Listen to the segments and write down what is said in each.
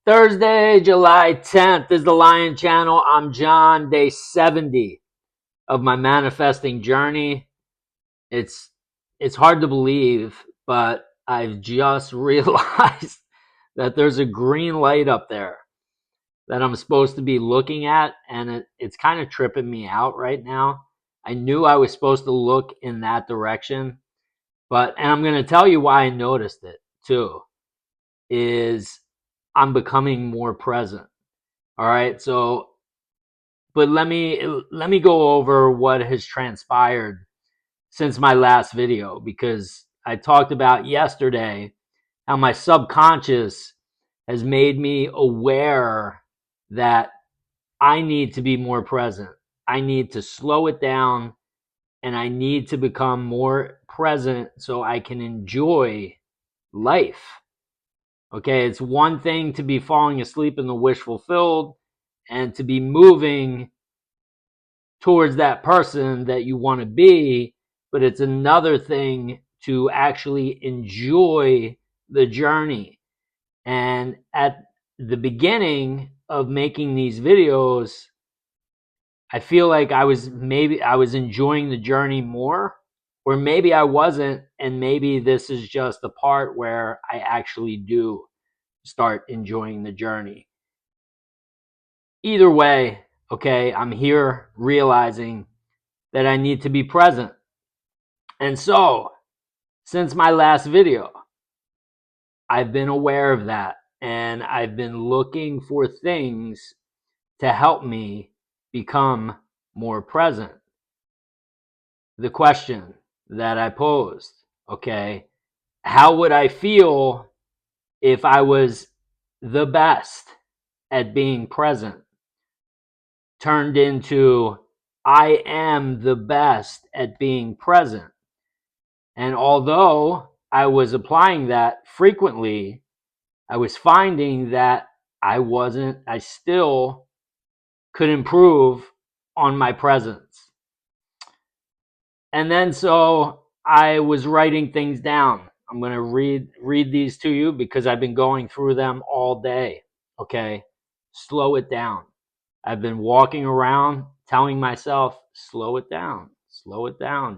Thursday, July 10th is the Lion Channel. I'm John, day 70 of my manifesting journey. It's it's hard to believe, but I've just realized that there's a green light up there that I'm supposed to be looking at, and it's kind of tripping me out right now. I knew I was supposed to look in that direction, and I'm going to tell you why I noticed it too, is I'm becoming more present. All right. But let me go over what has transpired since my last video, because I talked about yesterday how my subconscious has made me aware that I need to be more present. I need to slow it down and I need to become more present so I can enjoy life. Okay, it's one thing to be falling asleep in the wish fulfilled and to be moving towards that person that you want to be, but it's another thing to actually enjoy the journey. And at the beginning of making these videos, I feel like I was enjoying the journey more, or maybe I wasn't, and maybe this is just the part where I actually do start enjoying the journey. Either way, okay, I'm here realizing that I need to be present. And so, since my last video, I've been aware of that and I've been looking for things to help me become more present. The question that I posed, okay, how would I feel if I was the best at being present? Turned into I am the best at being present. And although I was applying that frequently, I was finding that I still could improve on my presence. And then so I was writing things down. I'm going to read these to you because I've been going through them all day. Okay? Slow it down. I've been walking around telling myself, slow it down,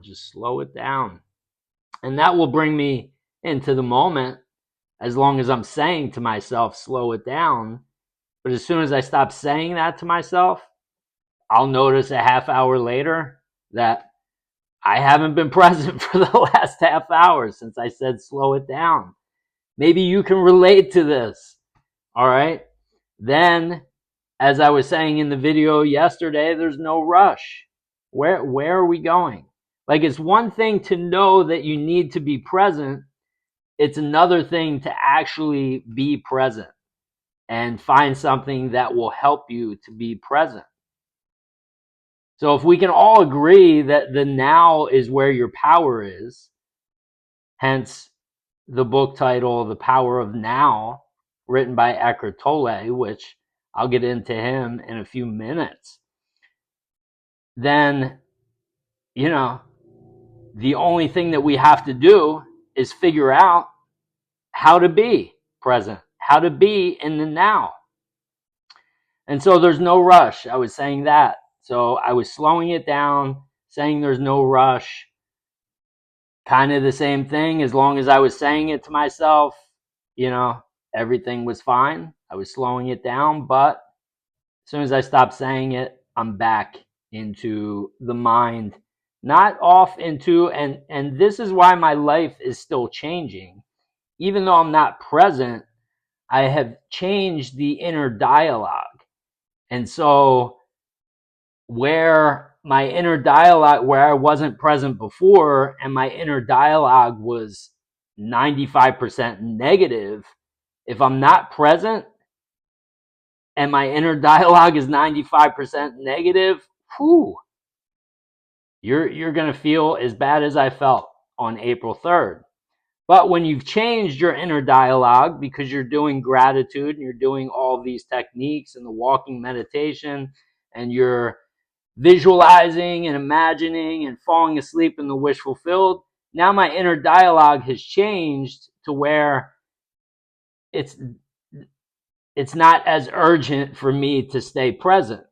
just slow it down. And that will bring me into the moment as long as I'm saying to myself, slow it down. But as soon as I stop saying that to myself, I'll notice a half hour later that I haven't been present for the last half hour since I said slow it down. Maybe you can relate to this. All right. Then, as I was saying in the video yesterday, there's no rush. Where are we going? Like, it's one thing to know that you need to be present. It's another thing to actually be present and find something that will help you to be present. So if we can all agree that the now is where your power is, hence the book title, The Power of Now, written by Eckhart Tolle, which I'll get into him in a few minutes, then, the only thing that we have to do is figure out how to be present, how to be in the now. And so there's no rush. I was saying that. So I was slowing it down, saying there's no rush. Kind of the same thing. As long as I was saying it to myself, everything was fine. I was slowing it down, but as soon as I stopped saying it, I'm back into the mind, not off into, and this is why my life is still changing. Even though I'm not present, I have changed the inner dialogue. And so where my inner dialogue, where I wasn't present before, and my inner dialogue was 95% negative, if I'm not present and my inner dialogue is 95% negative, you're going to feel as bad as I felt on April 3rd. But when you've changed your inner dialogue because you're doing gratitude and you're doing all these techniques and the walking meditation and you're visualizing and imagining and falling asleep in the wish fulfilled, now my inner dialogue has changed to where it's it's not as urgent for me to stay present.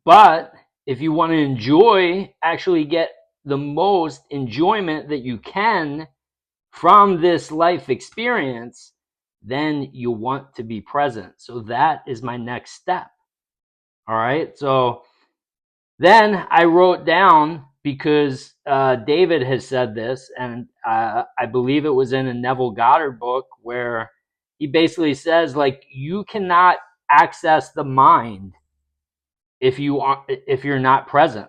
But if you want to enjoy, actually get the most enjoyment that you can from this life experience, then you want to be present. So that is my next step. All right. So then I wrote down, because David has said this, and I believe it was in a Neville Goddard book, where he basically says, like, you cannot access the mind if you're not present.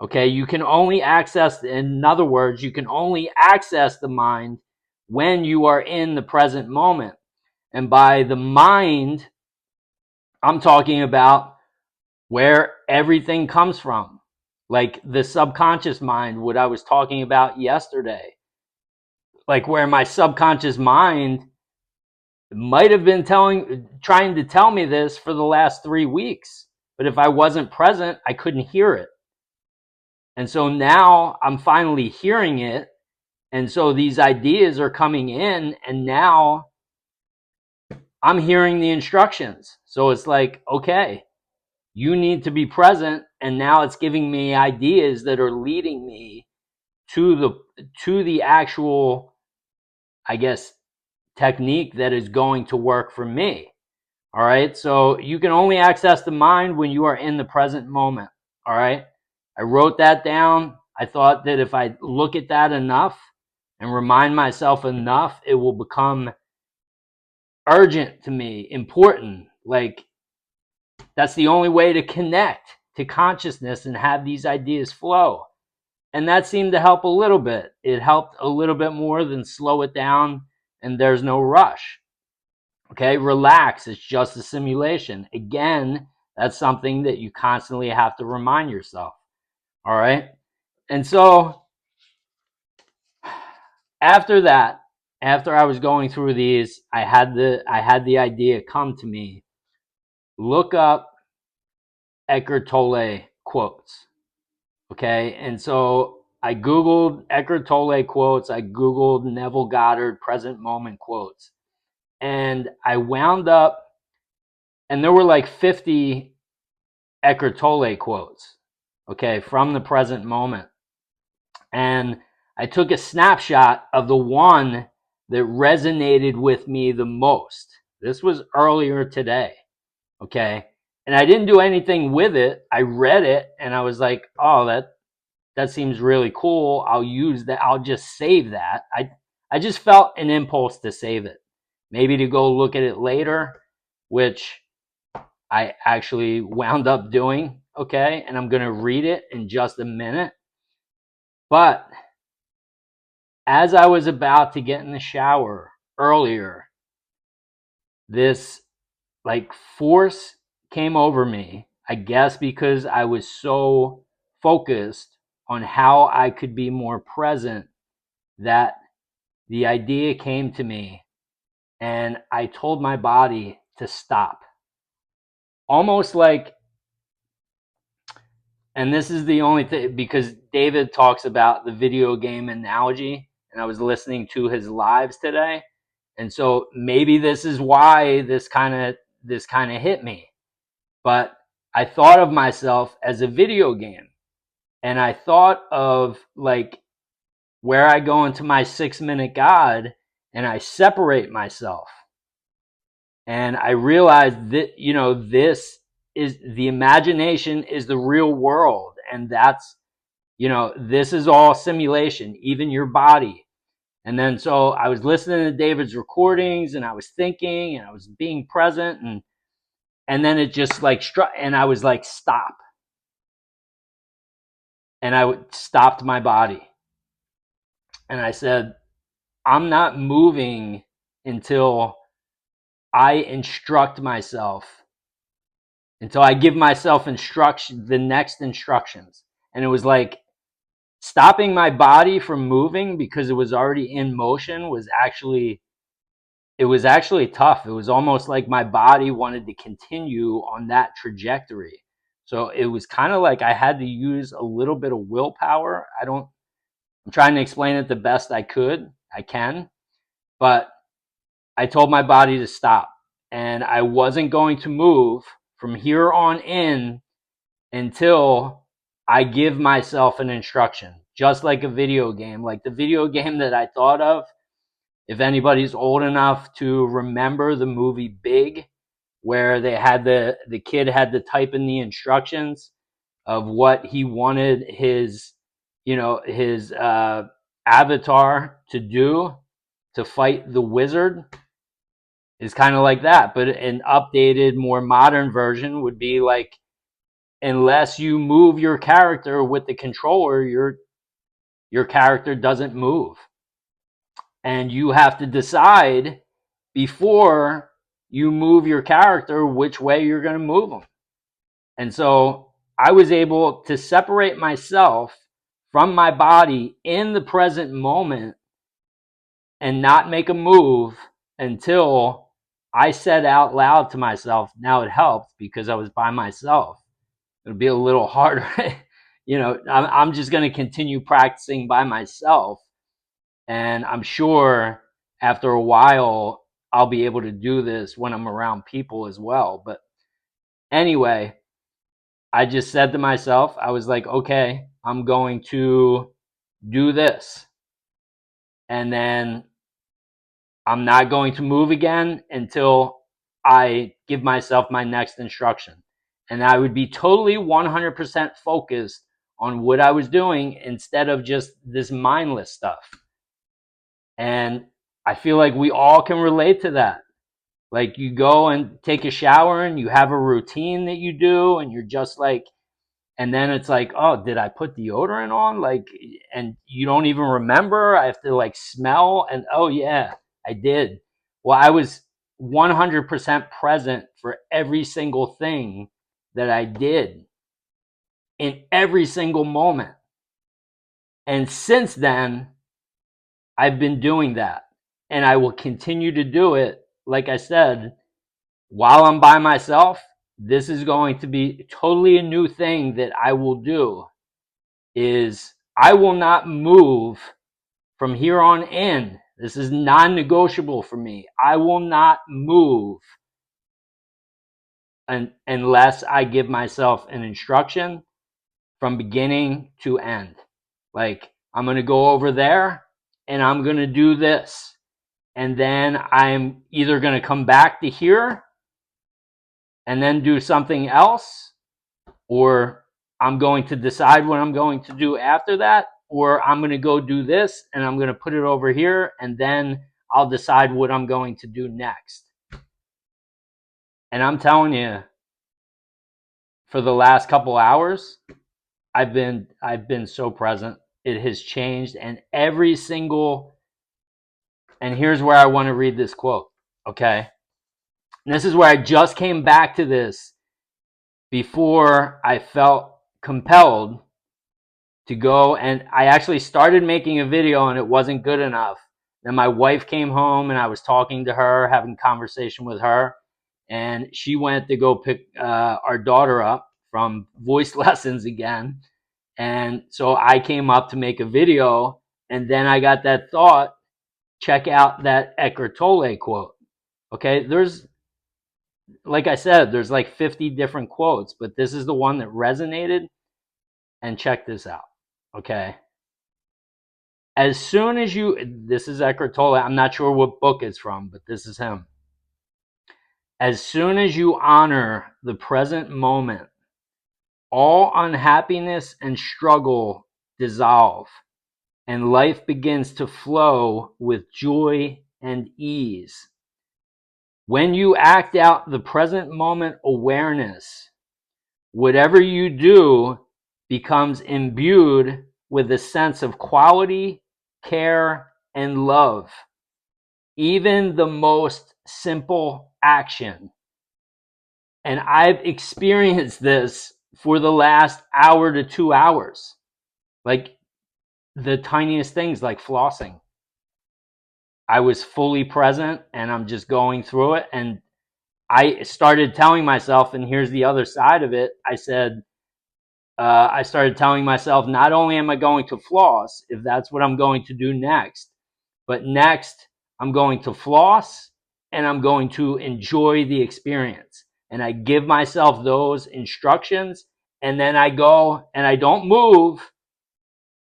Okay, you can only access, in other words, you can only access the mind when you are in the present moment. And by the mind, I'm talking about where everything comes from, like the subconscious mind, what I was talking about yesterday, like where my subconscious mind might have been trying to tell me this for the last 3 weeks, but if I wasn't present, I couldn't hear it. And so now I'm finally hearing it. And so these ideas are coming in, and now I'm hearing the instructions. So it's like, okay, you need to be present. And now it's giving me ideas that are leading me to the actual, I guess, technique that is going to work for me. All right. So you can only access the mind when you are in the present moment. All right. I wrote that down. I thought that if I look at that enough and remind myself enough, it will become urgent to me, important. Like, that's the only way to connect to consciousness and have these ideas flow. And that seemed to help a little bit. It helped a little bit more than slow it down and there's no rush. Okay, relax. It's just a simulation. Again, that's something that you constantly have to remind yourself. All right. And so after that, after I was going through these, I had the idea come to me. Look up Eckhart Tolle quotes. Okay. And so I Googled Eckhart Tolle quotes. I Googled Neville Goddard present moment quotes. And I wound up, and there were like 50 Eckhart Tolle quotes, okay, from the present moment. And I took a snapshot of the one that resonated with me the most. This was earlier today, okay? And I didn't do anything with it. I read it and I was like, oh, that seems really cool. I'll use that. I'll just save that. I just felt an impulse to save it. Maybe to go look at it later, which I actually wound up doing, okay? And I'm going to read it in just a minute. But as I was about to get in the shower earlier, this like force came over me, I guess because I was so focused on how I could be more present, that the idea came to me and I told my body to stop. Almost like, and this is the only thing, because David talks about the video game analogy, and I was listening to his lives today. And so maybe this is why this kind of hit me. But I thought of myself as a video game. And I thought of like where I go into my 6-minute God and I separate myself. And I realized that, this is the imagination is the real world. And that's, this is all simulation, even your body. And then so I was listening to David's recordings and I was thinking and I was being present, and then it just like struck, and I was like, stop. And I stopped my body. And I said, I'm not moving until I instruct myself, until I give myself the next instructions. And it was like stopping my body from moving because it was already in motion was actually tough. It was almost like my body wanted to continue on that trajectory. So it was kind of like I had to use a little bit of willpower. I'm trying to explain it the best I can, but I told my body to stop. and I wasn't going to move from here on in until I give myself an instruction, just like a video game. Like the video game that I thought of, if anybody's old enough to remember the movie Big, where they had the kid had to type in the instructions of what he wanted his his avatar to do to fight the wizard, is kind of like that. But an updated, more modern version would be like, unless you move your character with the controller, your character doesn't move. And you have to decide before you move your character which way you're going to move them. And so I was able to separate myself from my body in the present moment and not make a move until I said out loud to myself. Now it helped because I was by myself. It'll be a little harder. I'm just going to continue practicing by myself. And I'm sure after a while, I'll be able to do this when I'm around people as well. But anyway, I just said to myself, I was like, okay, I'm going to do this. And then I'm not going to move again until I give myself my next instruction. And I would be totally 100% focused on what I was doing instead of just this mindless stuff. And I feel like we all can relate to that. Like you go and take a shower and you have a routine that you do and you're just like, and then it's like, oh, did I put deodorant on? Like, and you don't even remember. I have to like smell and, oh yeah, I did. Well, I was 100% present for every single thing that I did in every single moment. And since then, I've been doing that, and I will continue to do it. Like I said, while I'm by myself, this is going to be totally a new thing that I will do. Is I will not move from here on in. This is non-negotiable for me. I will not move unless I give myself an instruction from beginning to end. Like, I'm going to go over there and I'm going to do this. And then I'm either going to come back to here and then do something else, or I'm going to decide what I'm going to do after that, or I'm going to go do this and I'm going to put it over here and then I'll decide what I'm going to do next. And I'm telling you, for the last couple hours, I've been so present. It has changed, and every single, and here's where I want to read this quote, okay? And this is where I just came back to this before I felt compelled to go, and I actually started making a video and it wasn't good enough. Then my wife came home and I was talking to her, having conversation with her, and she went to go pick our daughter up from voice lessons again. And so I came up to make a video, and then I got that thought, check out that Eckhart Tolle quote. Okay, there's, like I said, there's like 50 different quotes, but this is the one that resonated. And check this out, okay? As soon as you, this is Eckhart Tolle, I'm not sure what book it's from, but this is him. As soon as you honor the present moment, all unhappiness and struggle dissolve, and life begins to flow with joy and ease. When you act out the present moment awareness, whatever you do becomes imbued with a sense of quality, care, and love. Even the most simple action. And I've experienced this for the last hour to 2 hours. Like the tiniest things, like flossing. I was fully present and I'm just going through it. And I started telling myself, and here's the other side of it. I started telling myself, not only am I going to floss, if that's what I'm going to do next, but next I'm going to floss and I'm going to enjoy the experience. And I give myself those instructions, and then I go and I don't move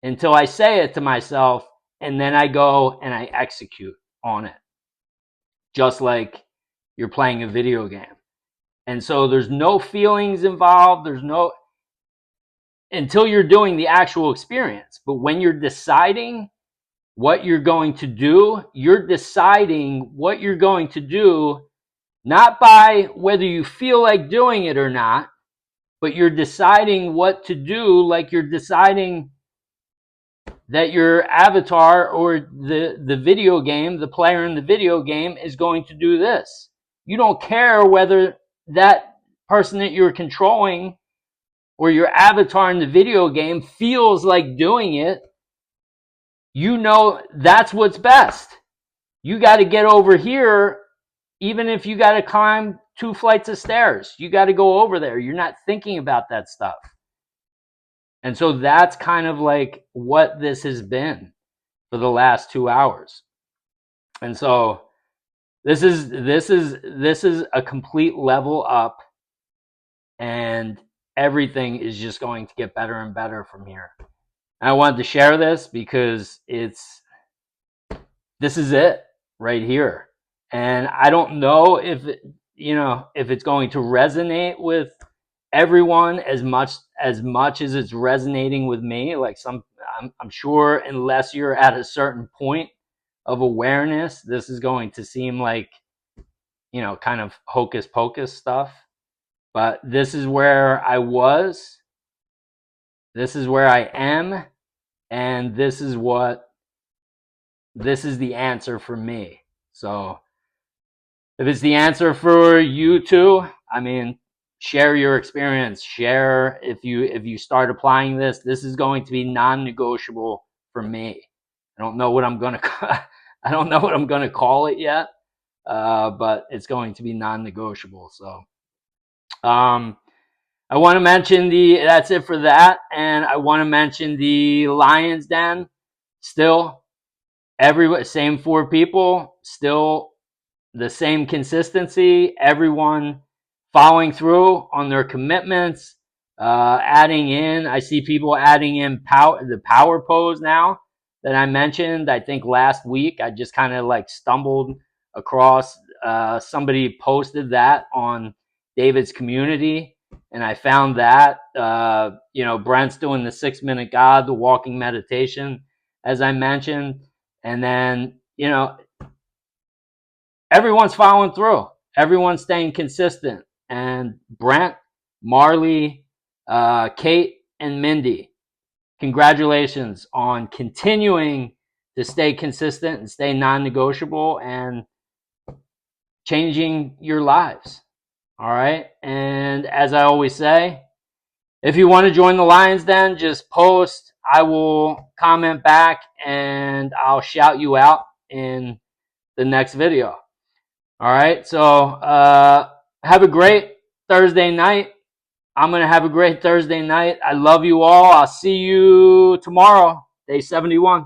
until I say it to myself, and then I go and I execute on it, just like you're playing a video game. And so there's no feelings involved. There's no, until you're doing the actual experience. But when you're deciding what you're going to do, you're deciding what you're going to do, not by whether you feel like doing it or not, but you're deciding what to do, like you're deciding that your avatar or the video game, the player in the video game is going to do this. You don't care whether that person that you're controlling or your avatar in the video game feels like doing it. You know that's what's best. You got to get over here, even if you got to climb 2 flights of stairs. You got to go over there. You're not thinking about that stuff. And so that's kind of like what this has been for the last 2 hours. And so this is a complete level up, and everything is just going to get better and better from here. And I wanted to share this because this is it right here. And I don't know if if it's going to resonate with everyone as much as it's resonating with me. Like I'm sure unless you're at a certain point of awareness, this is going to seem like, kind of hocus pocus stuff. But this is where I was. This is where I am. And this is the answer for me. So if it's the answer for you too, I mean, share your experience. Share if you start applying this. This is going to be non-negotiable for me. I don't know what I'm gonna call it yet, but it's going to be non-negotiable. So, I want to mention that's it for that, and I want to mention the Lion's Den. Still, same 4 people, still the same consistency, everyone following through on their commitments, adding in. I see people adding in the power pose now that I mentioned. I think last week I just kind of like stumbled across, somebody posted that on David's community, and I found that, Brent's doing the 6-minute God, the walking meditation, as I mentioned. And then, everyone's following through. Everyone's staying consistent. And Brent, Marley, Kate, and Mindy, congratulations on continuing to stay consistent and stay non-negotiable and changing your lives. All right. And as I always say, if you want to join the Lion's Den, just post. I will comment back and I'll shout you out in the next video. All right. So have a great Thursday night. I'm going to have a great Thursday night. I love you all. I'll see you tomorrow, day 71.